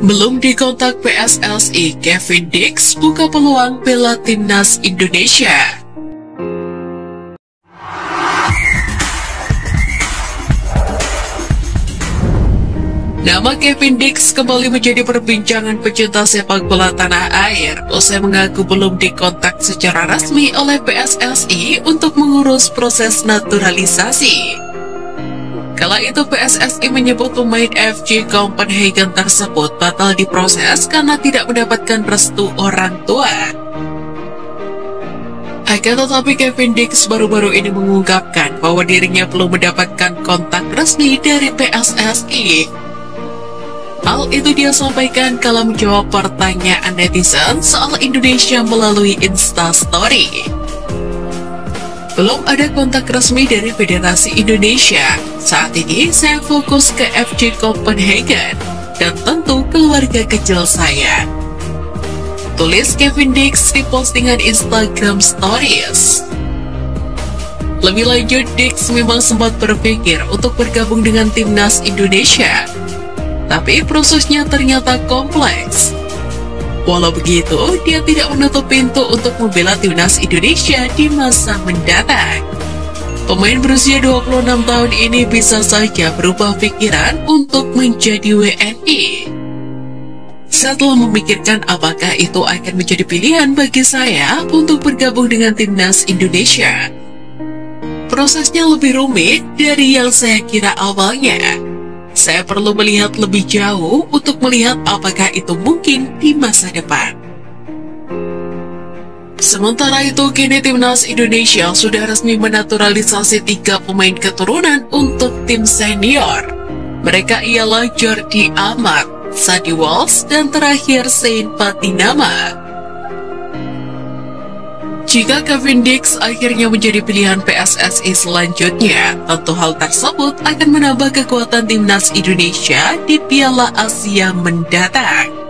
Belum dikontak PSSI, Kevin Dix buka peluang bela timnas Indonesia. Nama Kevin Dix kembali menjadi perbincangan pecinta sepak bola tanah air usai mengaku belum dikontak secara resmi oleh PSSI untuk mengurus proses naturalisasi. Kala itu PSSI menyebut pemain FC Copenhagen tersebut batal diproses karena tidak mendapatkan restu orang tua. Akan tetapi Kevin Dix baru-baru ini mengungkapkan bahwa dirinya belum mendapatkan kontak resmi dari PSSI. Hal itu dia sampaikan kala menjawab pertanyaan netizen soal Indonesia melalui Instastory. Belum ada kontak resmi dari Federasi Indonesia. Saat ini saya fokus ke FC Copenhagen dan tentu keluarga kecil saya, tulis Kevin Dix di postingan Instagram Stories. Lebih lanjut, Dix memang sempat berpikir untuk bergabung dengan timnas Indonesia, tapi prosesnya ternyata kompleks. Walau begitu, dia tidak menutup pintu untuk membela timnas Indonesia di masa mendatang. Pemain berusia 26 tahun ini bisa saja berubah pikiran untuk menjadi WNI. Setelah memikirkan apakah itu akan menjadi pilihan bagi saya untuk bergabung dengan timnas Indonesia, prosesnya lebih rumit dari yang saya kira awalnya. Saya perlu melihat lebih jauh untuk melihat apakah itu mungkin di masa depan. Sementara itu, kini timnas Indonesia sudah resmi menaturalisasi 3 pemain keturunan untuk tim senior. Mereka ialah Jordi Amat, Sadi Walsh, dan terakhir Sain Patinama. Jika Kevin Dix akhirnya menjadi pilihan PSSI selanjutnya, tentu hal tersebut akan menambah kekuatan timnas Indonesia di Piala Asia mendatang.